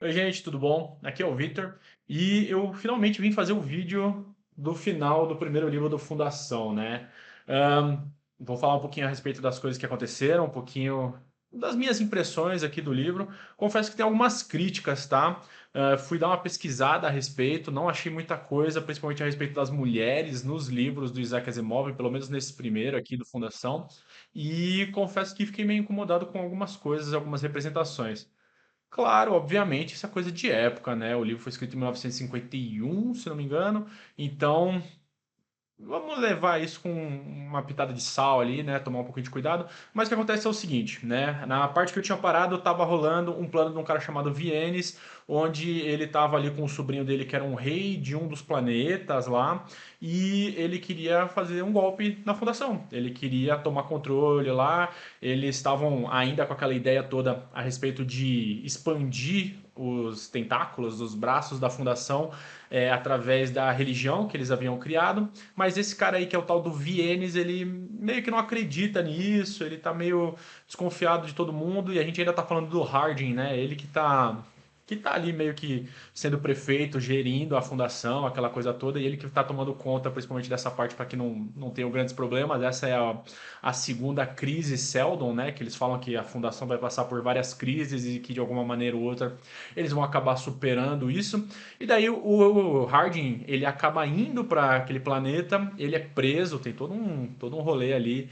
Oi, gente, tudo bom? Aqui é o Victor e eu finalmente vim fazer o vídeo do final do primeiro livro do Fundação, né? Ahn, Vou falar um pouquinho a respeito das coisas que aconteceram, um pouquinho das minhas impressões aqui do livro. Confesso que tem algumas críticas, tá? Fui dar uma pesquisada a respeito, não achei muita coisa, principalmente a respeito das mulheres nos livros do Isaac Asimov, pelo menos nesse primeiro aqui do Fundação. E confesso que fiquei meio incomodado com algumas coisas, algumas representações. Claro, obviamente, isso é coisa de época, né? O livro foi escrito em 1951, se não me engano. Então, vamos levar isso com uma pitada de sal ali, né? Tomar um pouquinho de cuidado. Mas o que acontece é o seguinte, né? Na parte que eu tinha parado, tava rolando um plano de um cara chamado Vienes, onde ele tava ali com o sobrinho dele, que era um rei de um dos planetas lá, e ele queria fazer um golpe na fundação. Ele queria tomar controle lá. Eles estavam ainda com aquela ideia toda a respeito de expandir os tentáculos, os braços da fundação através da religião que eles haviam criado. Mas esse cara aí, que é o tal do Vienes, ele meio que não acredita nisso, ele tá meio desconfiado de todo mundo, e a gente ainda tá falando do Harding, né? Ele que tá ali meio que sendo prefeito, gerindo a fundação, aquela coisa toda, e ele que tá tomando conta principalmente dessa parte para que não tenham grandes problemas. Essa é a segunda crise Seldon, né? Que eles falam que a fundação vai passar por várias crises e que de alguma maneira ou outra eles vão acabar superando isso. E daí o Hardin, ele acaba indo para aquele planeta, ele é preso, tem todo um rolê ali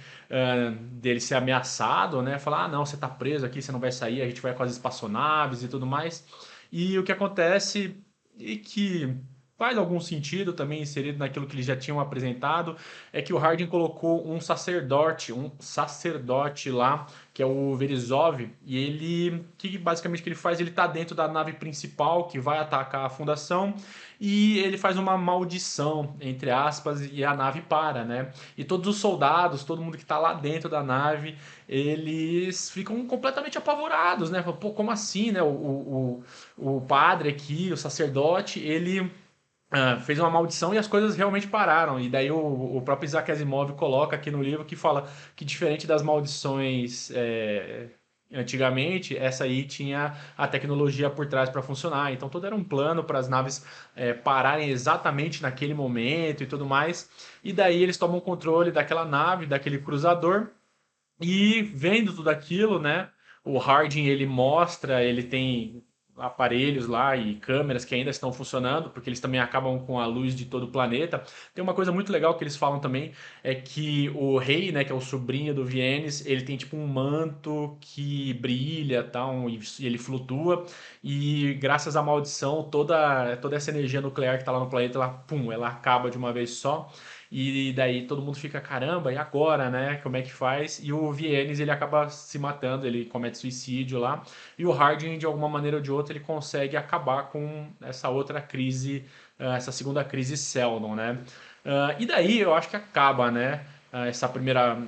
dele ser ameaçado, né? Falar, ah, não, você tá preso aqui, você não vai sair, a gente vai com as espaçonaves e tudo mais. E o que acontece e que faz algum sentido também inserido naquilo que eles já tinham apresentado é que o Hardin colocou um sacerdote lá, que é o Verizov, e ele, que basicamente que ele faz, ele tá dentro da nave principal que vai atacar a fundação, e ele faz uma maldição, entre aspas, e a nave para, né? E todos os soldados, todo mundo que tá lá dentro da nave, eles ficam completamente apavorados, né? Pô, como assim, né? O padre aqui, o sacerdote, ele fez uma maldição e as coisas realmente pararam. E daí o próprio Isaac Asimov coloca aqui no livro que fala que, diferente das maldições antigamente, essa aí tinha a tecnologia por trás para funcionar. Então todo era um plano para as naves pararem exatamente naquele momento e tudo mais. E daí eles tomam controle daquela nave, daquele cruzador. E vendo tudo aquilo, né? O Harding, ele mostra, ele tem aparelhos lá e câmeras que ainda estão funcionando, porque eles também acabam com a luz de todo o planeta. Tem uma coisa muito legal que eles falam também, é que o rei, né, que é o sobrinho do Vienes, ele tem tipo um manto que brilha, tal, e ele flutua, e graças à maldição, toda essa energia nuclear que está lá no planeta, ela, pum, ela acaba de uma vez só. E daí todo mundo fica, caramba, e agora, né? Como é que faz? E o Vienes, ele acaba se matando, ele comete suicídio lá. E o Harding, de alguma maneira ou de outra, ele consegue acabar com essa outra crise, essa segunda crise Seldon, né? E daí eu acho que acaba, né?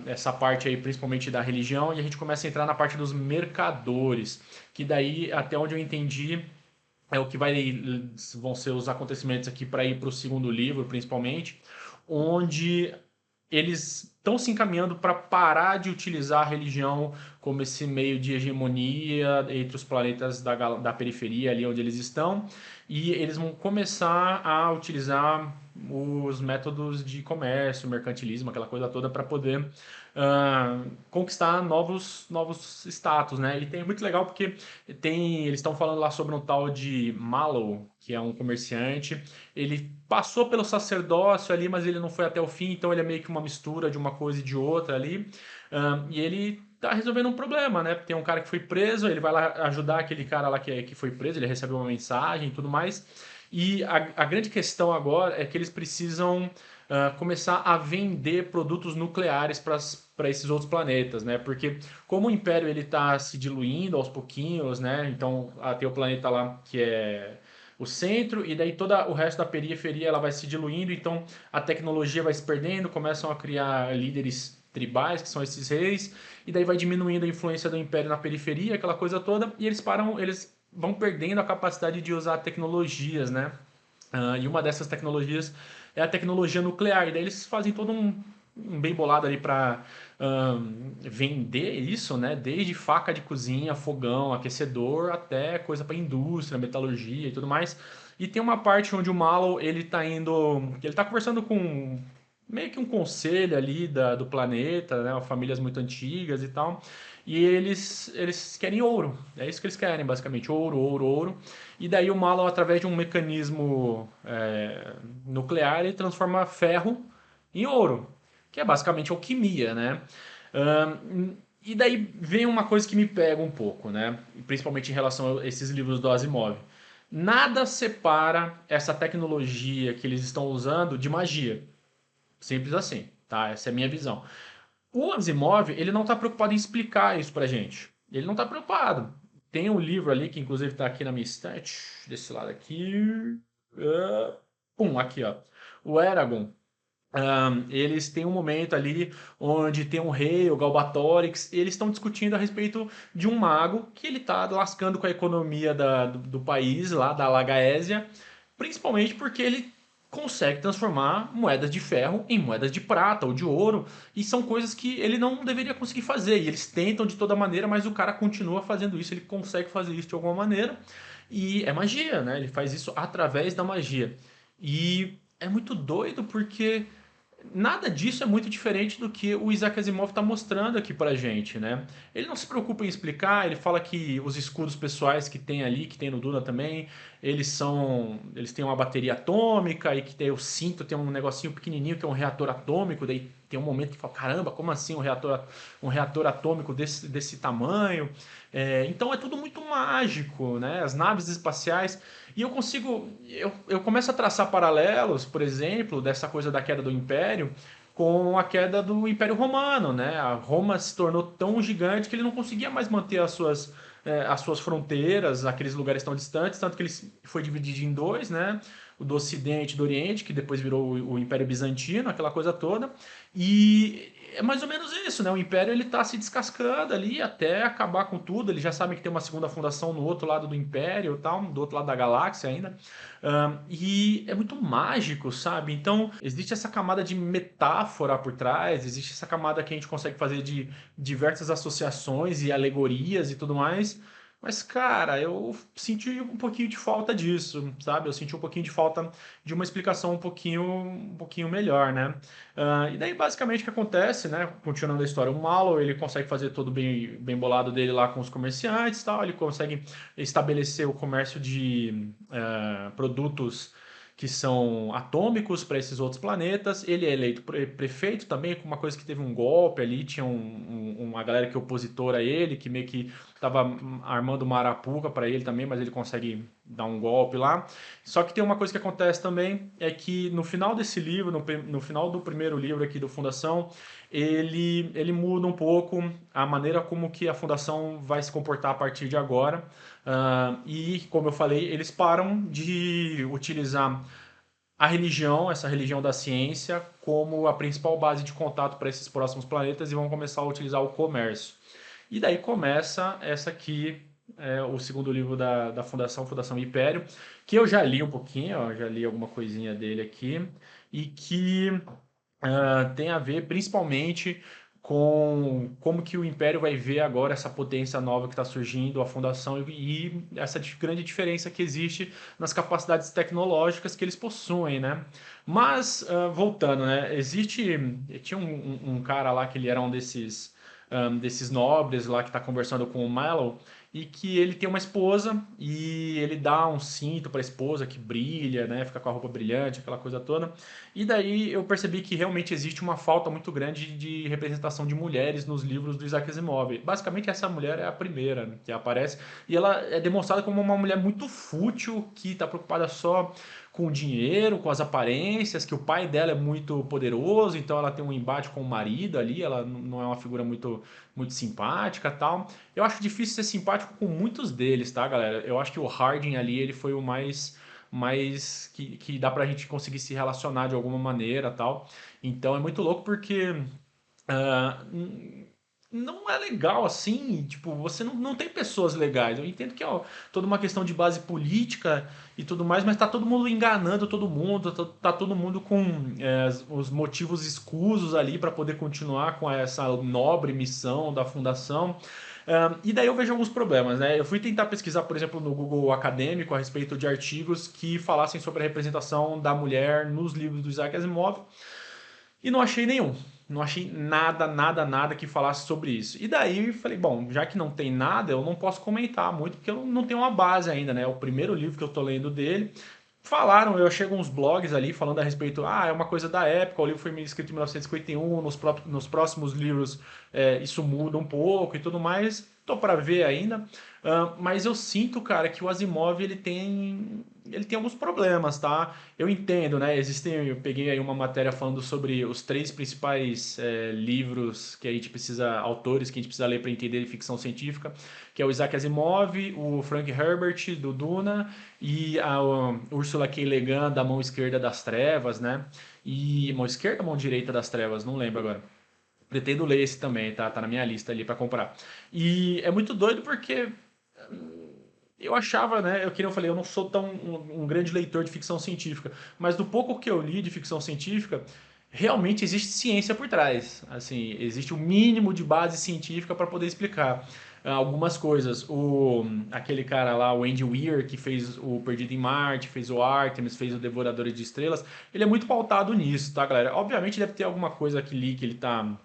Essa parte aí, principalmente da religião, e a gente começa a entrar na parte dos mercadores, que daí, até onde eu entendi, é o que vão ser os acontecimentos aqui para ir para o segundo livro, principalmente, onde eles estão se encaminhando para parar de utilizar a religião como esse meio de hegemonia entre os planetas da periferia, ali onde eles estão, e eles vão começar a utilizar os métodos de comércio, mercantilismo, aquela coisa toda, para poder conquistar novos status, né? E tem muito legal porque eles estão falando lá sobre um tal de Mallow, que é um comerciante. Ele passou pelo sacerdócio ali, mas ele não foi até o fim, então ele é meio que uma mistura de uma coisa e de outra ali. E ele tá resolvendo um problema, né? Tem um cara que foi preso, ele vai lá ajudar aquele cara lá que foi preso, ele recebe uma mensagem e tudo mais. E a grande questão agora é que eles precisam começar a vender produtos nucleares para esses outros planetas, né? Porque como o Império ele está se diluindo aos pouquinhos, né? Então tem o planeta lá que é o centro e daí todo o resto da periferia ela vai se diluindo, então a tecnologia vai se perdendo, começam a criar líderes tribais, que são esses reis, e daí vai diminuindo a influência do Império na periferia, aquela coisa toda, e eles vão perdendo a capacidade de usar tecnologias, né? E uma dessas tecnologias é a tecnologia nuclear. E daí eles fazem todo bem bolado ali para vender isso, né? Desde faca de cozinha, fogão, aquecedor, até coisa para indústria, metalurgia e tudo mais. E tem uma parte onde o Mallow ele tá indo, ele tá conversando com meio que um conselho ali do planeta, né? Famílias muito antigas e tal. E eles querem ouro. É isso que eles querem, basicamente. Ouro, ouro, ouro. E daí o Mallow, através de um mecanismo nuclear, ele transforma ferro em ouro, que é basicamente alquimia, né? E daí vem uma coisa que me pega um pouco, né? Principalmente em relação a esses livros do Asimov. Nada separa essa tecnologia que eles estão usando de magia. Simples assim, tá? Essa é a minha visão. O Asimov, ele não está preocupado em explicar isso pra gente. Ele não está preocupado. Tem um livro ali, que inclusive está aqui na minha estante, desse lado aqui. Pum, aqui, ó. O Eragon. Eles têm um momento ali onde tem um rei, o Galbatorix, e eles estão discutindo a respeito de um mago que ele está lascando com a economia do país, lá da Lagaésia, principalmente porque ele consegue transformar moedas de ferro em moedas de prata ou de ouro, e são coisas que ele não deveria conseguir fazer, e eles tentam de toda maneira, mas o cara continua fazendo isso, ele consegue fazer isso de alguma maneira, e é magia, né? Ele faz isso através da magia. E é muito doido porque nada disso é muito diferente do que o Isaac Asimov está mostrando aqui pra gente, né? Ele não se preocupa em explicar, ele fala que os escudos pessoais que tem ali, que tem no Duna também, eles têm uma bateria atômica e que tem o cinto, tem um negocinho pequenininho que é um reator atômico, daí tem um momento que fala, caramba, como assim um reator atômico desse tamanho? Então é tudo muito mágico, né? As naves espaciais. E eu começo a traçar paralelos, por exemplo, dessa coisa da queda do Império com a queda do Império Romano, né? A Roma se tornou tão gigante que ele não conseguia mais manter as suas fronteiras, aqueles lugares tão distantes, tanto que ele foi dividido em dois, né? O do Ocidente e do Oriente, que depois virou o Império Bizantino, aquela coisa toda. E é mais ou menos isso, né? O Império ele tá se descascando ali até acabar com tudo. Eles já sabem que tem uma segunda fundação no outro lado do Império, tal, do outro lado da galáxia ainda. E é muito mágico, sabe? Então existe essa camada de metáfora por trás, existe essa camada que a gente consegue fazer de diversas associações e alegorias e tudo mais. Mas, cara, eu senti um pouquinho de falta disso, sabe? Eu senti um pouquinho de falta de uma explicação um pouquinho melhor, né? E daí, basicamente, o que acontece, né? Continuando a história, o Mallow, ele consegue fazer todo bem bolado dele lá com os comerciantes e tal, ele consegue estabelecer o comércio de produtos que são atômicos para esses outros planetas. Ele é eleito prefeito também, com uma coisa que teve um golpe ali, tinha uma galera que é opositora a ele, que meio que estava armando uma arapuca para ele também, mas ele consegue dar um golpe lá. Só que tem uma coisa que acontece também, é que no final desse livro, no final do primeiro livro aqui do Fundação, ele muda um pouco a maneira como que a Fundação vai se comportar a partir de agora. E, como eu falei, eles param de utilizar a religião, essa religião da ciência, como a principal base de contato para esses próximos planetas e vão começar a utilizar o comércio. E daí começa essa aqui, o segundo livro da Fundação, Fundação Império, que eu já li um pouquinho, ó, já li alguma coisinha dele aqui, e que tem a ver principalmente com como que o Império vai ver agora essa potência nova que está surgindo, a Fundação e essa grande diferença que existe nas capacidades tecnológicas que eles possuem, né? Mas, voltando, né? Tinha um cara lá que ele era um desses nobres lá que está conversando com o Mallow e que ele tem uma esposa e ele dá um cinto para a esposa que brilha, né? Fica com a roupa brilhante, aquela coisa toda. E daí eu percebi que realmente existe uma falta muito grande de representação de mulheres nos livros do Isaac Asimov. Basicamente, essa mulher é a primeira, né, que aparece, e ela é demonstrada como uma mulher muito fútil, que está preocupada só com o dinheiro, com as aparências, que o pai dela é muito poderoso, então ela tem um embate com o marido ali, ela não é uma figura muito simpática, tal. Eu acho difícil ser simpático com muitos deles, tá, galera? Eu acho que o Harding ali, ele foi o mais que dá pra gente conseguir se relacionar de alguma maneira, tal. Então é muito louco porque ah, não é legal assim, tipo, você não tem pessoas legais. Eu entendo que é toda uma questão de base política e tudo mais, mas tá todo mundo enganando todo mundo, tá todo mundo com os motivos escusos ali para poder continuar com essa nobre missão da fundação. E daí eu vejo alguns problemas, né? Eu fui tentar pesquisar, por exemplo, no Google Acadêmico a respeito de artigos que falassem sobre a representação da mulher nos livros do Isaac Asimov. E não achei nenhum. Não achei nada, nada, nada que falasse sobre isso. E daí eu falei, bom, já que não tem nada, eu não posso comentar muito, porque eu não tenho uma base ainda, né? É o primeiro livro que eu tô lendo dele. Falaram, eu achei alguns blogs ali falando a respeito, é uma coisa da época, o livro foi escrito em 1951, nos próximos livros isso muda um pouco e tudo mais. Tô para ver ainda. Mas eu sinto, cara, que o Asimov ele tem alguns problemas, tá? Eu entendo, né? Eu peguei aí uma matéria falando sobre os três principais livros que a gente precisa, autores que a gente precisa ler para entender ficção científica, que é o Isaac Asimov, o Frank Herbert do Duna e a Ursula K. Le Guin da Mão Esquerda das Trevas, né? E mão esquerda ou mão direita das trevas, não lembro agora. Pretendo ler esse também, tá? Tá na minha lista ali para comprar. E é muito doido porque eu achava, né? Eu falei, eu não sou tão um grande leitor de ficção científica, mas do pouco que eu li de ficção científica, realmente existe ciência por trás. Assim, existe o mínimo de base científica para poder explicar algumas coisas. Aquele cara lá, o Andy Weir, que fez o Perdido em Marte, fez o Artemis, fez o Devoradores de Estrelas, ele é muito pautado nisso, tá, galera? Obviamente deve ter alguma coisa aqui ali que ele tá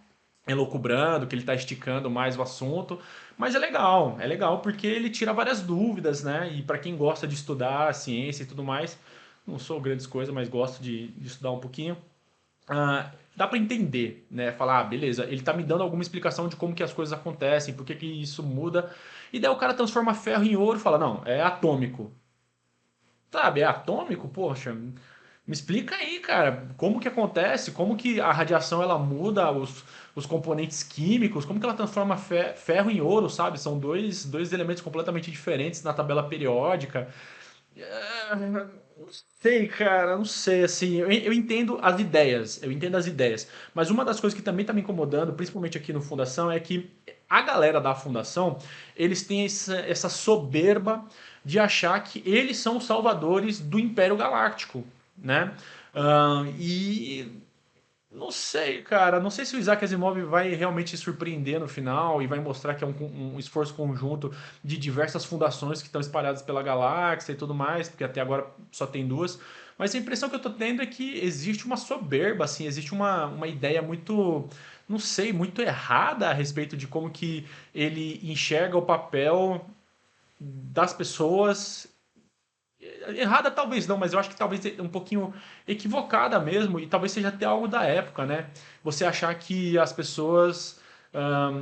elocubrando, que ele está esticando mais o assunto, mas é legal porque ele tira várias dúvidas, né? E para quem gosta de estudar ciência e tudo mais, não sou grandes coisas, mas gosto de estudar um pouquinho. Dá para entender, né? Falar, beleza, ele tá me dando alguma explicação de como que as coisas acontecem, por que que isso muda. E daí o cara transforma ferro em ouro e fala, não, é atômico. Sabe, é atômico? Poxa, me explica aí, cara, como que acontece, como que a radiação ela muda os componentes químicos, como que ela transforma ferro em ouro, sabe? São dois elementos completamente diferentes na tabela periódica. Não sei, cara, não sei, assim, eu entendo as ideias, mas uma das coisas que também tá me incomodando, principalmente aqui no Fundação, é que a galera da Fundação, eles têm essa soberba de achar que eles são os salvadores do Império Galáctico, né? E não sei, cara. Não sei se o Isaac Asimov vai realmente surpreender no final e vai mostrar que é um esforço conjunto de diversas fundações que estão espalhadas pela galáxia e tudo mais, porque até agora só tem duas. Mas a impressão que eu tô tendo é que existe uma soberba, assim, existe uma ideia muito, não sei, muito errada a respeito de como que ele enxerga o papel das pessoas. Errada talvez não, mas eu acho que talvez um pouquinho equivocada mesmo, e talvez seja até algo da época, né? Você achar que as pessoas,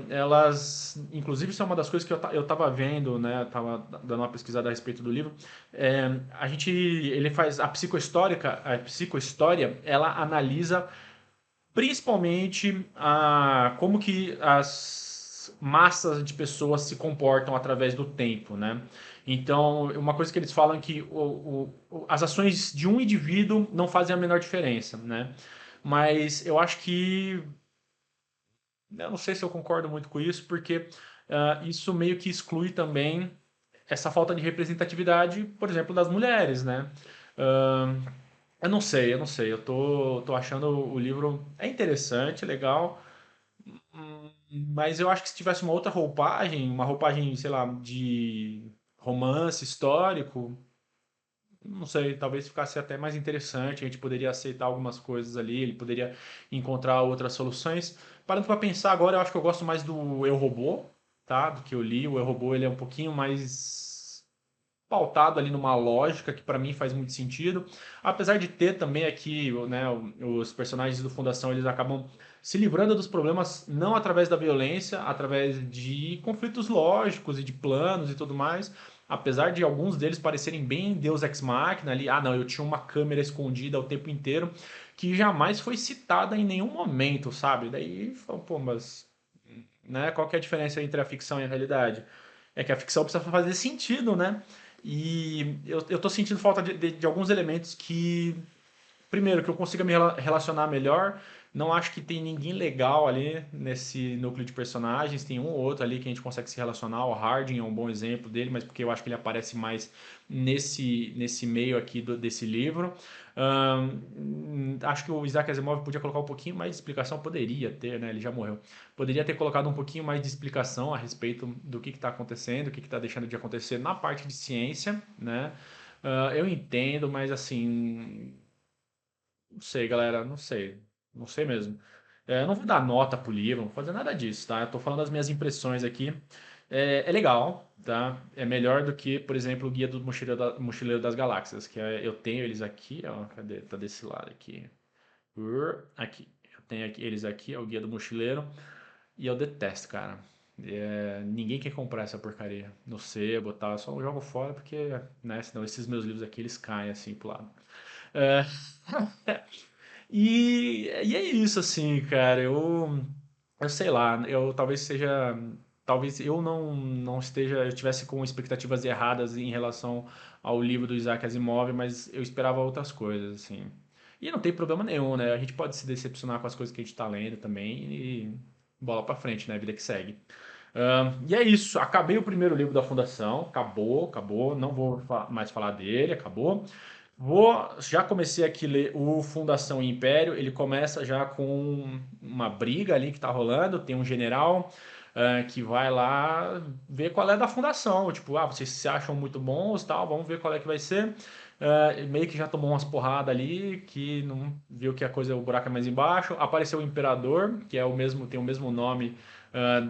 elas. Inclusive, isso é uma das coisas que eu tava vendo, né? Tava dando uma pesquisada a respeito do livro. A gente. Ele faz. A psicohistória, ela analisa principalmente como que as massas de pessoas se comportam através do tempo, né? Então, uma coisa que eles falam é que as ações de um indivíduo não fazem a menor diferença, né? Mas eu acho que eu não sei se eu concordo muito com isso, porque isso meio que exclui também essa falta de representatividade, por exemplo, das mulheres, né? Ah, eu não sei. Eu tô achando o livro é interessante, legal, mas eu acho que se tivesse uma roupagem, sei lá, de romance histórico, não sei, talvez ficasse até mais interessante, a gente poderia aceitar algumas coisas ali, ele poderia encontrar outras soluções. Parando para pensar agora, eu acho que eu gosto mais do Eu, Robô, tá? Do que eu li. O Eu, Robô, ele é um pouquinho mais pautado ali numa lógica que para mim faz muito sentido. Apesar de ter também aqui, né, os personagens do Fundação, eles acabam se livrando dos problemas não através da violência, através de conflitos lógicos e de planos e tudo mais. Apesar de alguns deles parecerem bem Deus Ex Machina ali, não, eu tinha uma câmera escondida o tempo inteiro que jamais foi citada em nenhum momento, sabe? Daí, pô, mas né, qual que é a diferença entre a ficção e a realidade? É que a ficção precisa fazer sentido, né? E eu tô sentindo falta de alguns elementos que, primeiro, que eu consiga me relacionar melhor, Não acho que tem ninguém legal ali nesse núcleo de personagens. Tem um ou outro ali que a gente consegue se relacionar. O Hardin é um bom exemplo dele, mas porque eu acho que ele aparece mais nesse meio aqui desse livro. Acho que o Isaac Asimov podia colocar um pouquinho mais de explicação. Poderia ter, né? Ele já morreu. Poderia ter colocado um pouquinho mais de explicação a respeito do que está acontecendo, o que está deixando de acontecer na parte de ciência, né? Eu entendo, mas assim, não sei, galera, não sei. Não sei mesmo. Eu não vou dar nota pro livro, não vou fazer nada disso, tá? Eu tô falando das minhas impressões aqui. É legal, tá? É melhor do que, por exemplo, o Guia do Mochileiro das Galáxias, eu tenho eles aqui, ó. Cadê? Tá desse lado aqui. Aqui. Eu tenho eles aqui, é o Guia do Mochileiro. E eu detesto, cara. Ninguém quer comprar essa porcaria no sebo e tal. Eu só jogo fora porque, né? Senão esses meus livros aqui eles caem assim pro lado. É, e é isso, assim, cara. Eu sei lá, eu talvez seja. Talvez eu não esteja. Eu tivesse com expectativas erradas em relação ao livro do Isaac Asimov, mas eu esperava outras coisas, assim. E não tem problema nenhum, né? A gente pode se decepcionar com as coisas que a gente tá lendo também e bola pra frente, né? Vida que segue. E é isso. Acabei o primeiro livro da Fundação. Acabou, acabou. Não vou mais falar dele, acabou. Já comecei aqui a ler o Fundação Império. Ele começa já com uma briga ali que tá rolando. Tem um general que vai lá ver qual é da fundação. Tipo, vocês se acham muito bons, tal, vamos ver qual é que vai ser. Meio que já tomou umas porradas ali, que não viu que a coisa, o buraco é mais embaixo. Apareceu o Imperador, que é o mesmo, tem o mesmo nome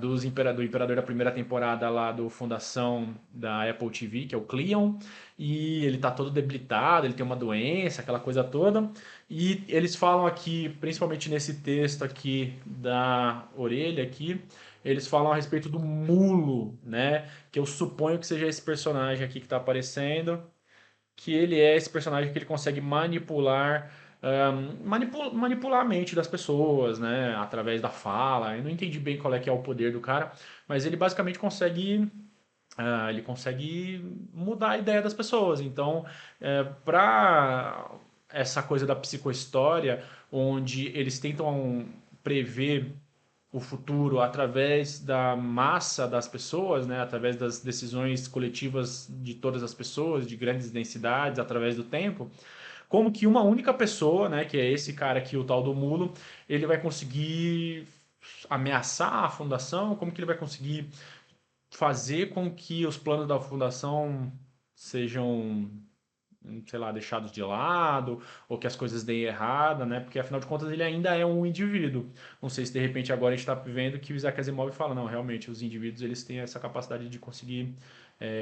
do Imperador da primeira temporada lá do Fundação da Apple TV, que é o Cleon. E ele tá todo debilitado, ele tem uma doença, aquela coisa toda. E eles falam aqui, principalmente nesse texto aqui da orelha aqui, eles falam a respeito do Mulo, né? Que eu suponho que seja esse personagem aqui que está aparecendo, que ele é esse personagem que ele consegue manipular a mente das pessoas, né? Através da fala. Eu não entendi bem qual é que é o poder do cara, mas ele basicamente consegue mudar a ideia das pessoas. Então, para essa coisa da psicohistória, onde eles tentam prever o futuro através da massa das pessoas, né, através das decisões coletivas de todas as pessoas, de grandes densidades, através do tempo, como que uma única pessoa, né, que é esse cara aqui, o tal do Mulo, ele vai conseguir ameaçar a fundação, como que ele vai conseguir fazer com que os planos da fundação sejam, sei lá, deixados de lado, ou que as coisas deem errada, né? Porque afinal de contas ele ainda é um indivíduo. Não sei se de repente agora a gente está vendo que o Isaac Asimov fala, não, realmente os indivíduos eles têm essa capacidade de conseguir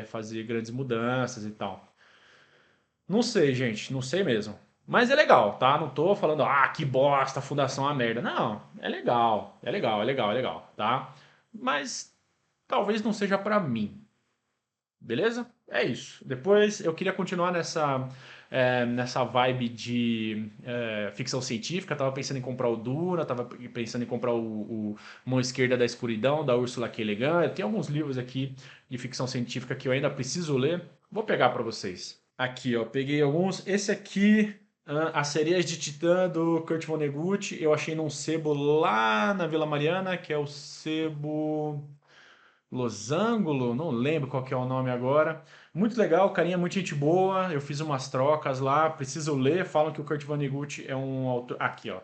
fazer grandes mudanças e tal. Não sei, gente, não sei mesmo. Mas é legal, tá? Não tô falando, que bosta, a fundação é uma merda. Não, é legal, é legal, é legal, é legal, tá? Mas talvez não seja pra mim. Beleza? É isso. Depois eu queria continuar nessa vibe de ficção científica. Tava pensando em comprar o Duna, tava pensando em comprar o Mão Esquerda da Escuridão, da Ursula K. Le Guin. Tem alguns livros aqui de ficção científica que eu ainda preciso ler. Vou pegar para vocês. Aqui, ó, peguei alguns. Esse aqui, As Sereias de Titã, do Kurt Vonnegut. Eu achei num sebo lá na Vila Mariana, que é o sebo. Losangulo, não lembro qual que é o nome agora. Muito legal, o carinha é muito gente boa. Eu fiz umas trocas lá, preciso ler. Falam que o Kurt Vonnegut é um autor. Aqui, ó.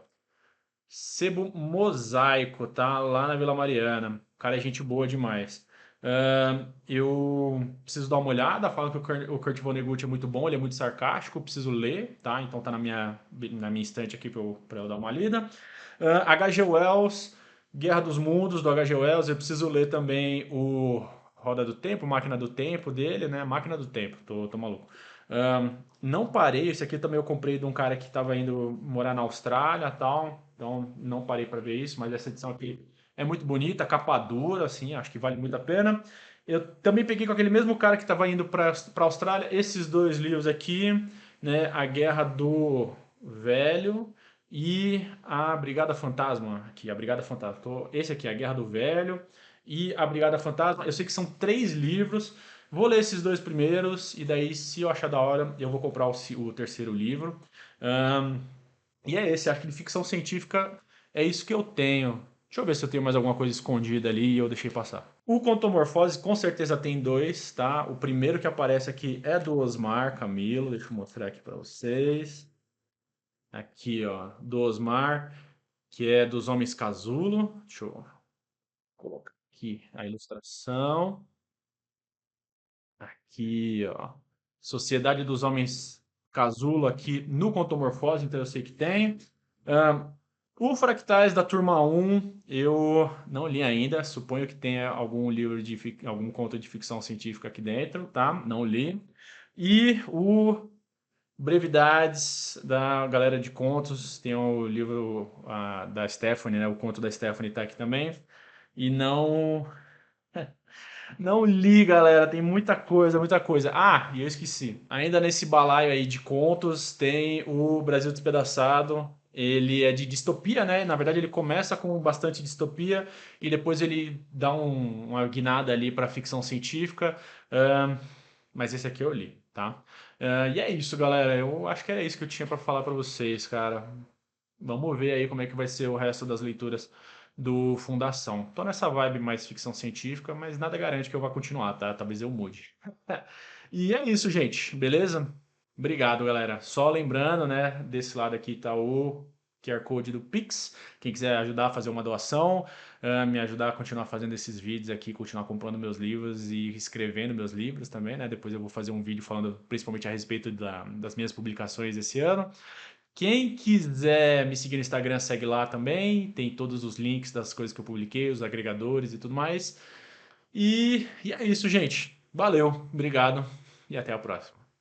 Sebo Mosaico, tá? Lá na Vila Mariana. O cara é gente boa demais. Eu preciso dar uma olhada. Falam que o Kurt Vonnegut é muito bom, ele é muito sarcástico. Preciso ler, tá? Então tá na minha estante aqui pra eu dar uma lida. H.G. Wells. Guerra dos Mundos, do H.G. Wells. Eu preciso ler também o Roda do Tempo, Máquina do Tempo dele, né? Máquina do Tempo, tô maluco. Não parei, esse aqui também eu comprei de um cara que estava indo morar na Austrália e tal. Então não parei para ver isso, mas essa edição aqui é muito bonita, capa dura, assim, acho que vale muito a pena. Eu também peguei com aquele mesmo cara que estava indo para a Austrália esses dois livros aqui, né? A Guerra do Velho e a Brigada Fantasma, aqui, a Brigada Fantasma. Esse aqui é a Guerra do Velho e a Brigada Fantasma. Eu sei que são 3 livros. Vou ler esses dois primeiros e daí, se eu achar da hora, eu vou comprar o terceiro livro. E é esse, acho que de ficção científica é isso que eu tenho. Deixa eu ver se eu tenho mais alguma coisa escondida ali e eu deixei passar. O Contomorfose com certeza tem dois, tá? O primeiro que aparece aqui é do Osmar Camilo. Deixa eu mostrar aqui para vocês. Aqui, ó, do Osmar, que é dos Homens Casulo. Deixa eu colocar aqui a ilustração. Aqui, ó. Sociedade dos Homens Casulo aqui no Contomorfose, então eu sei que tem. Ahn, o Fractais da Turma 1 eu não li ainda. Suponho que tenha algum livro de algum conto de ficção científica aqui dentro, tá? Não li. E o Brevidades da galera de contos, tem o livro da Stephanie, né? O conto da Stephanie tá aqui também. E não li, galera, tem muita coisa, muita coisa. Ah, e eu esqueci. Ainda nesse balaio aí de contos, tem o Brasil Despedaçado. Ele é de distopia, né? Na verdade, ele começa com bastante distopia e depois ele dá uma guinada ali para ficção científica. Ahn, mas esse aqui eu li, tá? E é isso, galera. Eu acho que era isso que eu tinha para falar para vocês, cara. Vamos ver aí como é que vai ser o resto das leituras do Fundação. Tô nessa vibe mais ficção científica, mas nada garante que eu vá continuar, tá? Talvez eu mude. E é isso, gente. Beleza? Obrigado, galera. Só lembrando, né? Desse lado aqui tá o QR Code do Pix. Quem quiser ajudar a fazer uma doação, me ajudar a continuar fazendo esses vídeos aqui, continuar comprando meus livros e escrevendo meus livros também, né? Depois eu vou fazer um vídeo falando principalmente a respeito das minhas publicações esse ano. Quem quiser me seguir no Instagram, segue lá também. Tem todos os links das coisas que eu publiquei, os agregadores e tudo mais. E é isso, gente. Valeu, obrigado e até a próxima.